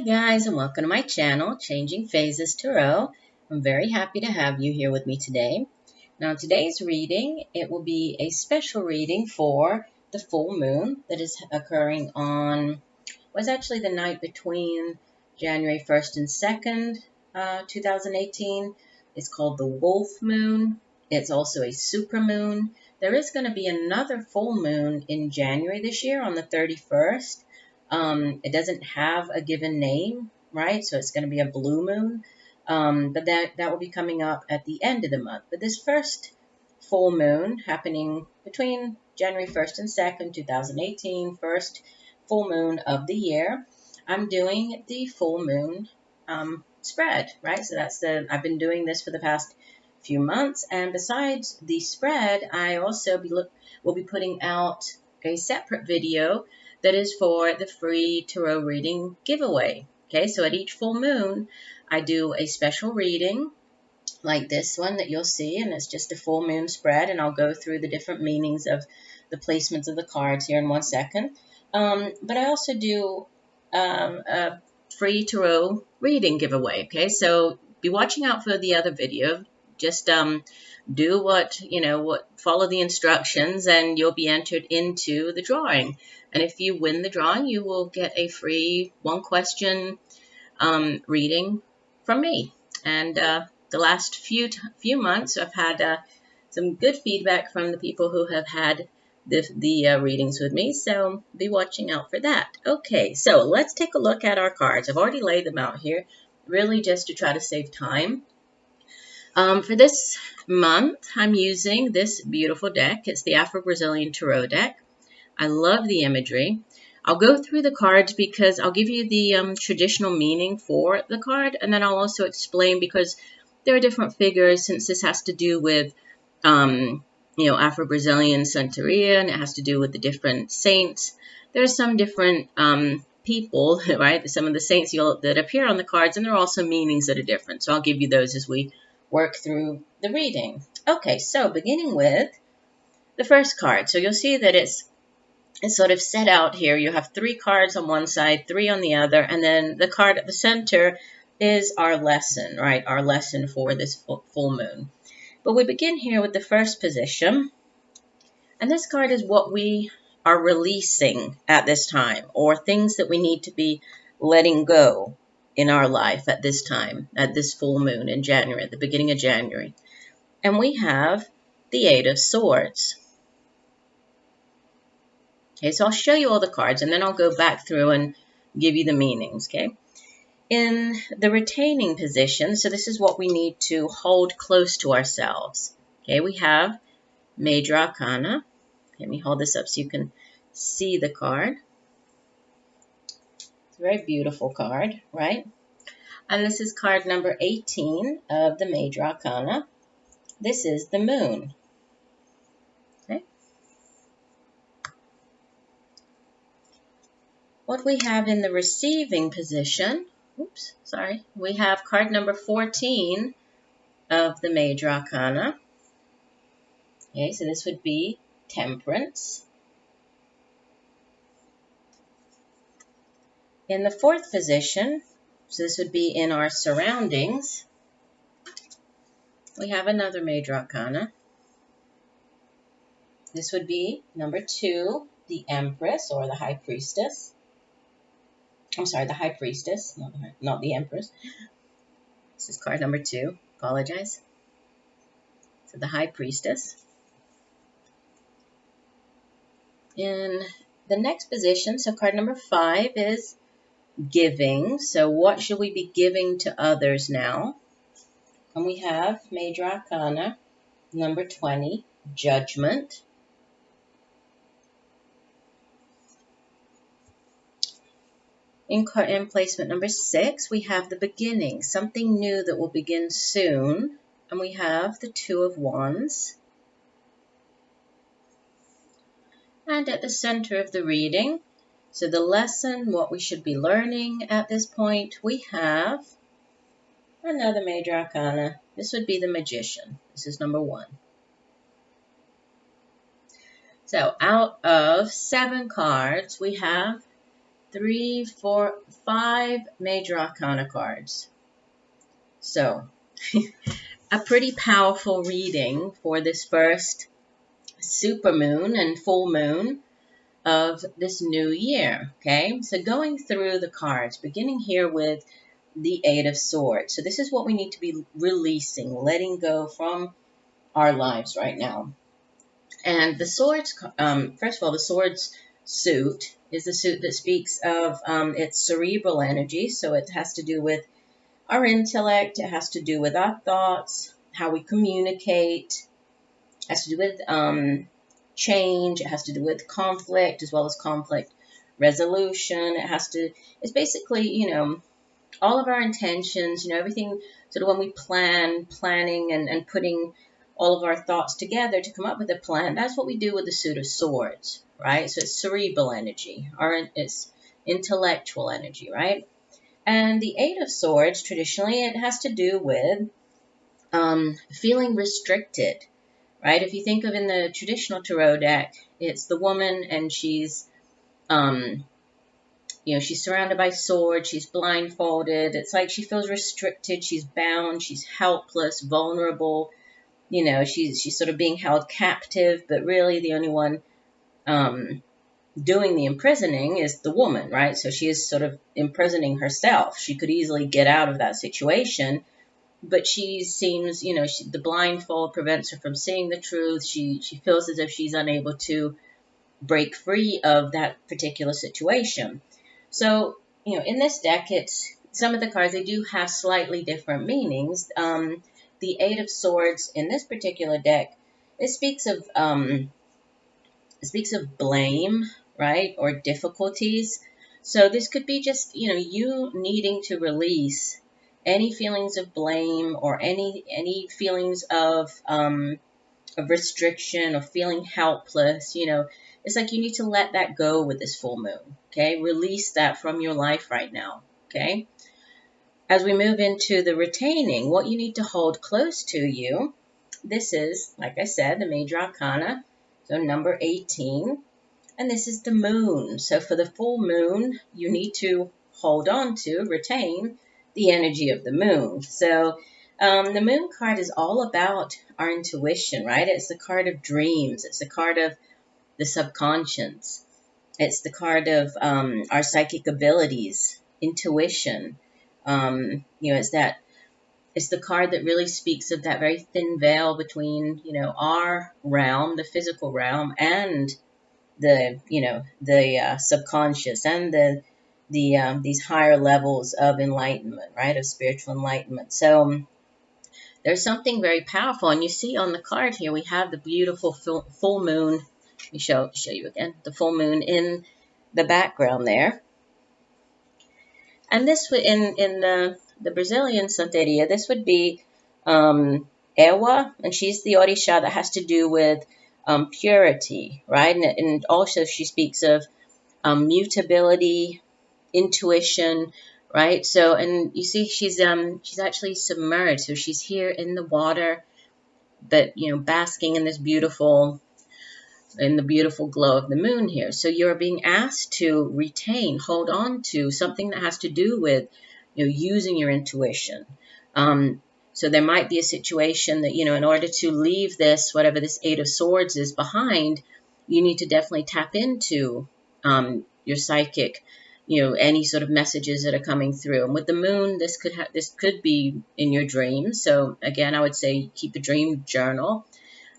guys, and welcome to my channel, Changing Phases Tarot. I'm very happy to have you here with me today. Now, today's reading, it will be a special reading for the full moon that is occurring on, was actually the night between January 1st and 2nd, 2018. It's called the Wolf Moon. It's also a supermoon. There is going to be another full moon in January this year on the 31st. It doesn't have a given name, right? So it's going to be a blue moon. But that will be coming up at the end of the month. But this first full moon happening between January 1st and 2nd, 2018, first full moon of the year, I'm doing the full moon spread, right? So I've been doing this for the past few months. And besides the spread, I also will be putting out a separate video that is for the free tarot reading giveaway. Okay, so at each full moon, I do a special reading like this one that you'll see, and it's just a full moon spread, and I'll go through the different meanings of the placements of the cards here in 1 second. But I also do a free tarot reading giveaway. Okay, so be watching out for the other video. Just do follow the instructions, and you'll be entered into the drawing. And if you win the drawing, you will get a free 1-question reading from me. And the last few months, I've had some good feedback from the people who have had the readings with me. So be watching out for that. Okay, so let's take a look at our cards. I've already laid them out here, really just to try to save time. For this month, I'm using this beautiful deck. It's the Afro-Brazilian Tarot deck. I love the imagery. I'll go through the cards because I'll give you the traditional meaning for the card, and then I'll also explain, because there are different figures, since this has to do with Afro-Brazilian Santeria, and it has to do with the different saints. There are some different people, right? Some of the saints that appear on the cards, and there are also meanings that are different. So I'll give you those as we work through the reading. Okay, so beginning with the first card. So you'll see that it's sort of set out here. You have 3 cards on one side, 3 on the other, and then the card at the center is our lesson, right? Our lesson for this full moon. But we begin here with the first position, and this card is what we are releasing at this time, or things that we need to be letting go in our life at this time, at this full moon in January, at the beginning of January. And we have the 8 of Swords. Okay, so I'll show you all the cards, and then I'll go back through and give you the meanings, okay? In the retaining position, so this is what we need to hold close to ourselves. Okay, we have Major Arcana. Let me hold this up so you can see the card. It's a very beautiful card, right? And this is card number 18 of the Major Arcana. This is the Moon. Okay. What we have in the receiving position, we have card number 14 of the Major Arcana. Okay, so this would be Temperance. In the 4th position, so this would be in our surroundings, we have another Major Arcana. This would be number 2, the Empress, or the High Priestess. I'm sorry, the High Priestess, not the Empress. This is card number 2. Apologize. So the High Priestess. In the next position, so card number 5 is Giving. So what should we be giving to others now? And we have Major Arcana, number 20, Judgment. In placement number 6, we have the Beginning, something new that will begin soon. And we have the 2 of Wands. And at the center of the reading, so the lesson, what we should be learning at this point, we have another Major Arcana. This would be the Magician. This is number 1. So out of 7 cards, we have 3, 4, 5 major arcana cards. So, a pretty powerful reading for this first supermoon and full moon of this new year. Okay, so going through the cards, beginning here with the Eight of Swords. So this is what we need to be releasing, letting go from our lives right now. And the swords, first of all, the swords suit is the suit that speaks of its cerebral energy. So it has to do with our intellect. It has to do with our thoughts, how we communicate. It has to do with change. It has to do with conflict as well as conflict resolution. It's basically, all of our intentions, everything sort of when we planning and putting all of our thoughts together to come up with a plan. That's what we do with the suit of swords, right? So it's cerebral energy, or it's intellectual energy, right? And the Eight of Swords, traditionally, it has to do with feeling restricted, right? If you think of in the traditional tarot deck, it's the woman and she's she's surrounded by swords, she's blindfolded. It's like she feels restricted, she's bound, she's helpless, vulnerable. She's sort of being held captive, but really the only one doing the imprisoning is the woman, right? So she is sort of imprisoning herself. She could easily get out of that situation, but she seems, the blindfold prevents her from seeing the truth. She feels as if she's unable to break free of that particular situation. So, in this deck, some of the cards, they do have slightly different meanings. The Eight of Swords in this particular deck, it speaks of blame, right, or difficulties. So this could be just, you needing to release any feelings of blame or any feelings of restriction or feeling helpless. It's like you need to let that go with this full moon. Okay, release that from your life right now. Okay. As we move into the retaining, what you need to hold close to you, this is, like I said, the major arcana, so number 18, and this is the moon. So for the full moon, you need to hold on to, retain the energy of the moon. So the moon card is all about our intuition, right? It's the card of dreams. It's the card of the subconscious. It's the card of our psychic abilities, intuition. It's the card that really speaks of that very thin veil between, our realm, the physical realm, and the subconscious and these higher levels of enlightenment, right, of spiritual enlightenment. So there's something very powerful, and you see on the card here we have the beautiful full moon. Let me show you again the full moon in the background there. And this would, in the Brazilian Santeria, this would be Ewa, and she's the Orisha that has to do with purity, right? And also she speaks of mutability, intuition, right? So, and you see she's actually submerged, so she's here in the water, but basking in the beautiful glow of the moon here. So you're being asked to retain, hold on to something that has to do with, using your intuition. So there might be a situation that, in order to leave this, whatever this Eight of Swords is behind, you need to definitely tap into your psychic, any sort of messages that are coming through. And with the moon, this could be in your dreams. So again, I would say keep a dream journal.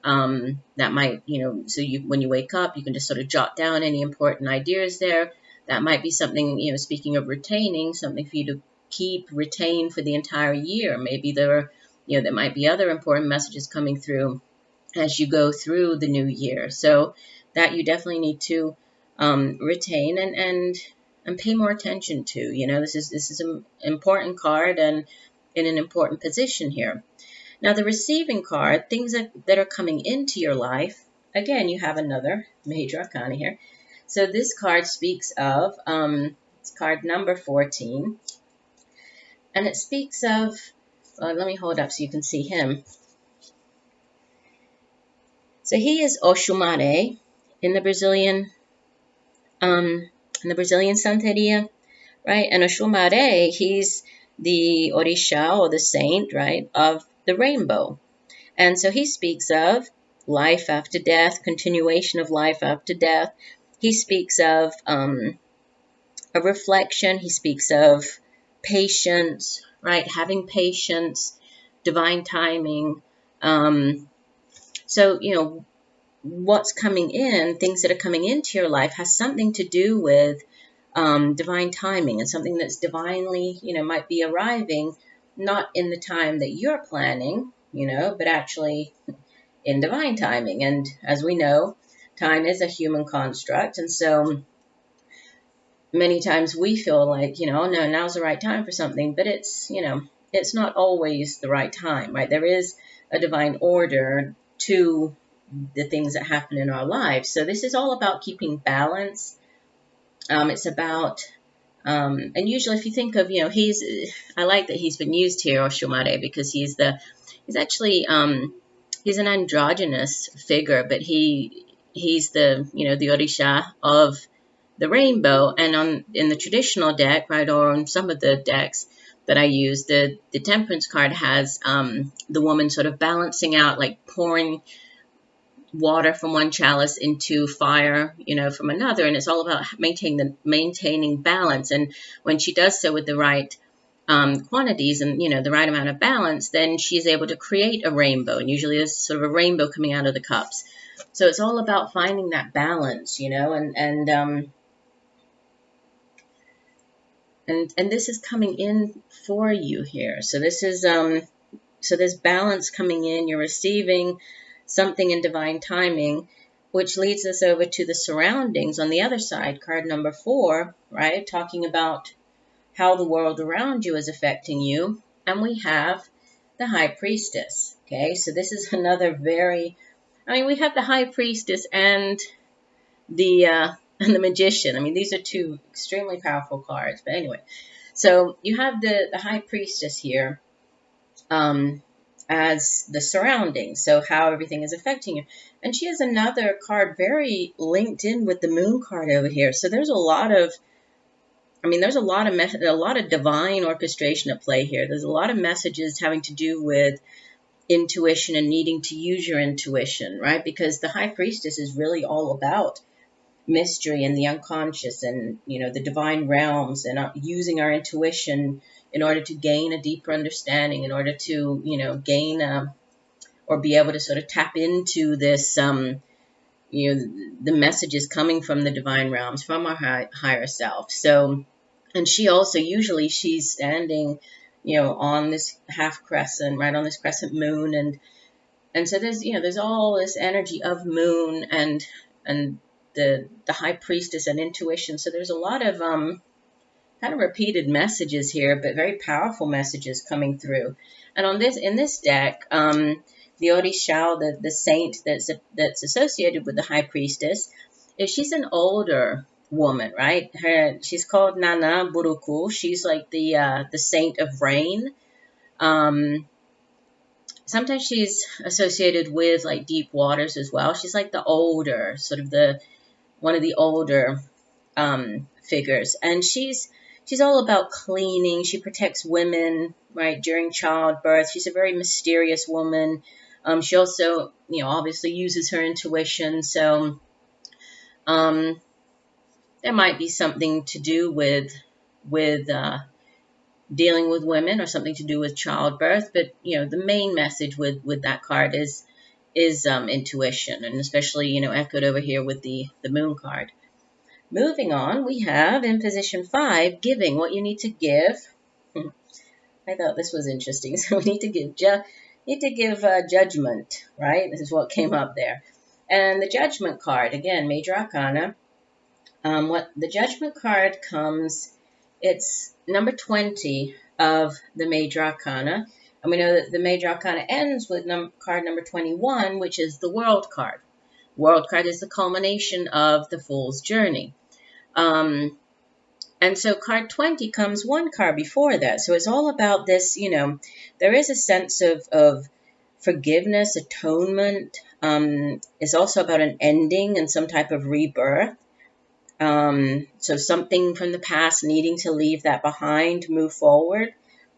That might, so when you wake up, you can just sort of jot down any important ideas there. That might be something, speaking of retaining, something for you to retain for the entire year. Maybe there might be other important messages coming through as you go through the new year. So that you definitely need to retain and pay more attention to. This is an important card and in an important position here. Now, the receiving card, things that are coming into your life, again, you have another major arcana here. So this card speaks of, it's card number 14, and it speaks of, let me hold up so you can see him. So he is Oxumare in the Brazilian in the Brazilian Santeria, right? And Oshumare, he's the Orisha or the saint, right, of the rainbow. And so he speaks of life after death, continuation of life after death. He speaks of a reflection. He speaks of patience, right? Having patience, divine timing. So, what's coming in, things that are coming into your life has something to do with divine timing, and something that's divinely, might be arriving not in the time that you're planning, but actually in divine timing. And as we know, time is a human construct. And so many times we feel like, oh no, now's the right time for something, but it's not always the right time, right? There is a divine order to the things that happen in our lives. So this is all about keeping balance. It's about, and usually if you think of, I like that he's been used here, Oshumare, because he's actually, he's an androgynous figure, but he's the, the Orisha of the rainbow. And in the traditional deck, right, or on some of the decks that I use, the Temperance card has the woman sort of balancing out, like pouring water from one chalice into fire, from another. And it's all about maintaining balance. And when she does so with the right quantities and, the right amount of balance, then she's able to create a rainbow. And usually there's sort of a rainbow coming out of the cups. So it's all about finding that balance, and this is coming in for you here. So this is, so there's balance coming in. You're receiving something in divine timing, which leads us over to the surroundings on the other side, card number 4, right? Talking about how the world around you is affecting you. And we have the High Priestess. Okay, so this is another we have the High Priestess and the Magician. These are two extremely powerful cards. But anyway, so you have the High Priestess here as the surroundings, so how everything is affecting you. And she has another card very linked in with the Moon card over here. So there's a lot of, there's a lot of divine orchestration at play here. There's a lot of messages having to do with intuition and needing to use your intuition, right? Because the High Priestess is really all about mystery and the unconscious and, the divine realms, and using our intuition in order to gain a deeper understanding, in order to, gain or be able to sort of tap into this, the messages coming from the divine realms, from our higher self. So, and she also, usually she's standing, on this half crescent, right on this crescent moon. And so there's all this energy of moon and the High Priestess and intuition. So there's a lot of kind of repeated messages here, but very powerful messages coming through. And in this deck, the Orisha, the saint that's associated with the High Priestess, she's an older woman, right? She's called Nana Buruku. She's like the saint of rain. Sometimes she's associated with like deep waters as well. She's like the older, sort of one of the older figures, and she's all about cleaning. She protects women, right, during childbirth. She's a very mysterious woman. She also, obviously uses her intuition. So there might be something to do with dealing with women, or something to do with childbirth. But the main message with that card is intuition, and especially echoed over here with the Moon card. Moving on, we have in position 5, giving, what you need to give. I thought this was interesting. So we need to give judgment, right? This is what came up there. And the Judgment card, again, Major Arcana. What the Judgment card comes, it's number 20 of the Major Arcana. And we know that the Major Arcana ends with card number 21, which is the World card. World card is the culmination of the Fool's journey. And so card 20 comes one card before that. So it's all about this, there is a sense of forgiveness, atonement. It's also about an ending and some type of rebirth. So something from the past, needing to leave that behind, move forward.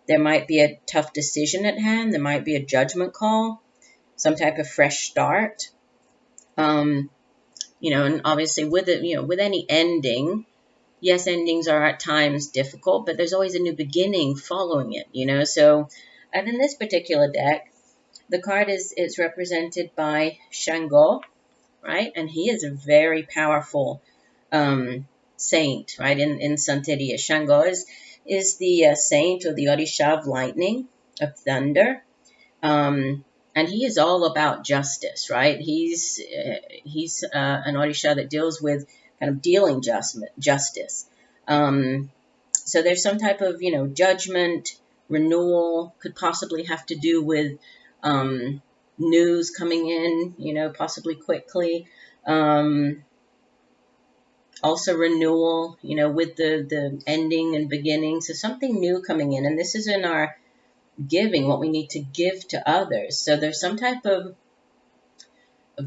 There might be a tough decision at hand. There might be a judgment call, some type of fresh start. And obviously with it, with any ending, yes, endings are at times difficult, but there's always a new beginning following it, So, and in this particular deck, the card is represented by Shango, right? And he is a very powerful saint, right? In Santeria, Shango is the saint or the Orisha of lightning, of thunder. And he is all about justice, right? He's an Orisha that deals with kind of dealing justice. So there's some type of, judgment, renewal, could possibly have to do with news coming in, possibly quickly. Also renewal, with the ending and beginning. So something new coming in. And this is in our giving, what we need to give to others. So there's some type of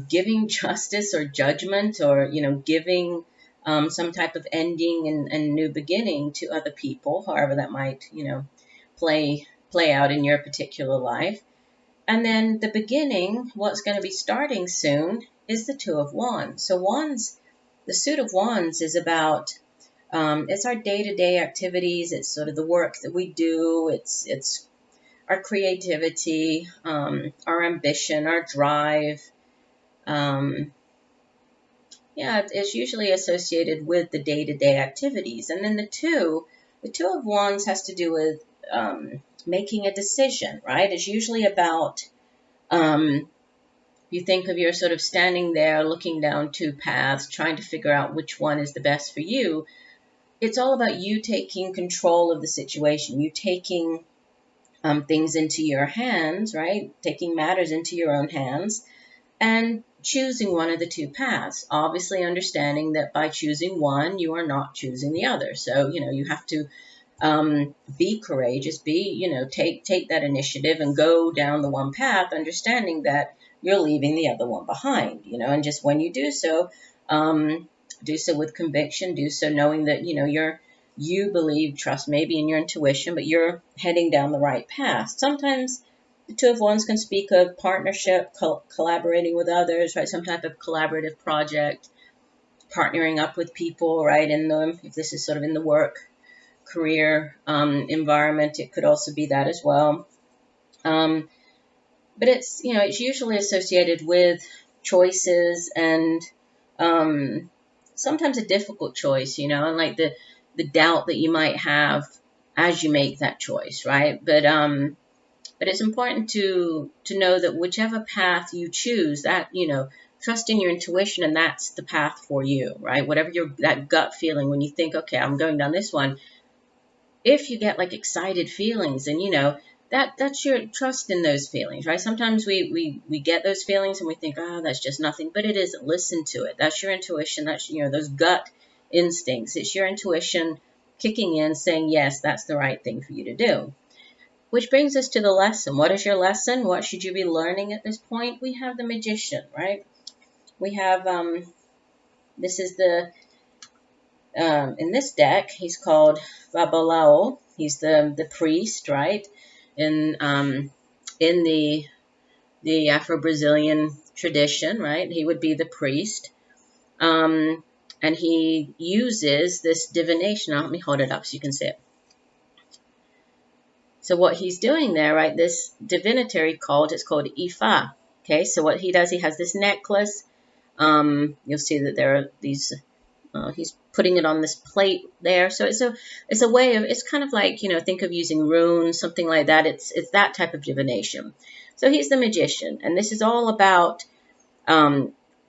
giving justice or judgment, or giving some type of ending and new beginning to other people, however that might play out in your particular life. And then the beginning, what's going to be starting soon, is the Two of Wands. So the suit of Wands is about it's our day-to-day activities. It's sort of the work that we do. It's our creativity, our ambition, our drive. It's usually associated with the day-to-day activities. And then the Two of Wands has to do with making a decision, right? It's usually about, you think of, you're sort of standing there looking down two paths, trying to figure out which one is the best for you. It's all about you taking control of the situation, you taking things into your hands, right? Taking matters into your own hands and choosing one of the two paths. Obviously understanding that by choosing one, you are not choosing the other. So, you have to be courageous, take that initiative and go down the one path, understanding that you're leaving the other one behind, and just when you do so with conviction, do so knowing that, you believe, trust maybe in your intuition, but you're heading down the right path. Sometimes the Two of Wands can speak of partnership, collaborating with others, right? Some type of collaborative project, partnering up with people, right? If this is sort of in the work, career environment, it could also be that as well. But it's usually associated with choices and sometimes a difficult choice, and like the doubt that you might have as you make that choice, right? But it's important to know that whichever path you choose, that trust in your intuition, and that's the path for you, right? Whatever that gut feeling when you think, okay, I'm going down this one. If you get like excited feelings, and that's your trust in those feelings, right? Sometimes we get those feelings and we think, oh, that's just nothing, but it isn't. Listen to it. That's your intuition. That's those gut instincts. It's your intuition kicking in, saying, yes, that's the right thing for you to do. Which brings us to the lesson. What is your lesson? What should you be learning at this point? We have the Magician, right? We have this is the in this deck, he's called Babalao. He's the priest, right? In the Afro-Brazilian tradition, right? He would be the priest. And he uses this divination. Now, let me hold it up so you can see it. So what he's doing there, right? This divinatory cult, it's called Ifa. Okay, so what he does, he has this necklace. You'll see that there are these. He's putting it on this plate there. So it's a way of, it's kind of like, think of using runes, something like that. It's that type of divination. So he's the magician, and this is all about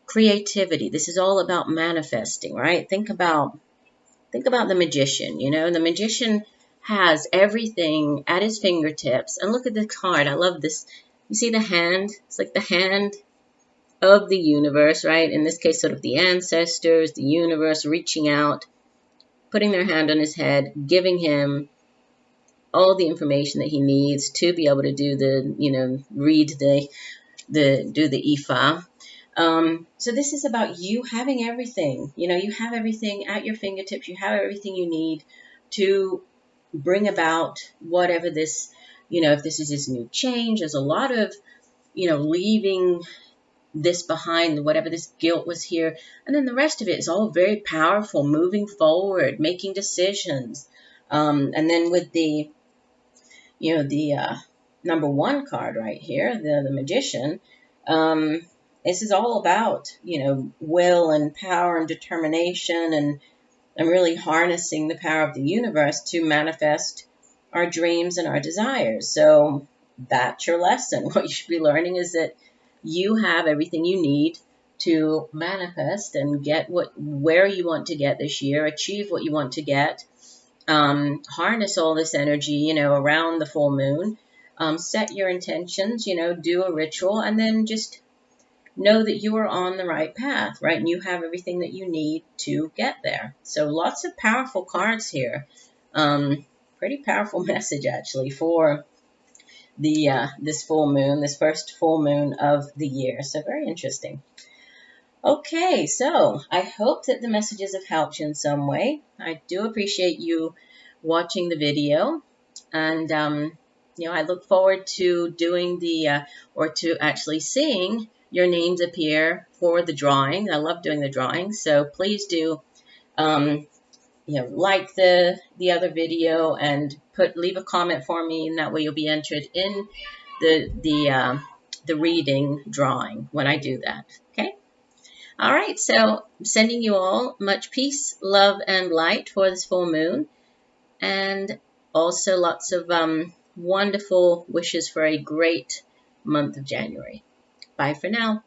creativity. This is all about manifesting, right? Think about the magician. The magician has everything at his fingertips. And look at the card. I love this. You see the hand? It's like the hand of the universe, right? In this case, sort of the ancestors, the universe reaching out, putting their hand on his head, giving him all the information that he needs to be able to do read do the Ifa. So this is about you having everything. You have everything at your fingertips. You have everything you need to bring about whatever this, if this is this new change. There's a lot of, leaving this behind, whatever this guilt was here. And then the rest of it is all very powerful, moving forward, making decisions. And then with the, the number one card right here, the Magician, this is all about, will and power and determination, and really harnessing the power of the universe to manifest our dreams and our desires. So that's your lesson. What you should be learning is that you have everything you need to manifest and get where you want to get this year, achieve what you want to get, harness all this energy, around the full moon, set your intentions, do a ritual, and then just know that you are on the right path, right? And you have everything that you need to get there. So lots of powerful cards here. Pretty powerful message, actually, for the this full moon, this first full moon of the year. So very interesting. Okay, so I hope that the messages have helped you in some way. I do appreciate you watching the video, and I look forward to doing or to actually seeing your names appear for the drawing. I love doing the drawing, so please do like the other video and leave a comment for me, and that way you'll be entered in the reading drawing when I do that. Okay. All right. So I'm sending you all much peace, love, and light for this full moon, and also lots of wonderful wishes for a great month of January. Bye for now.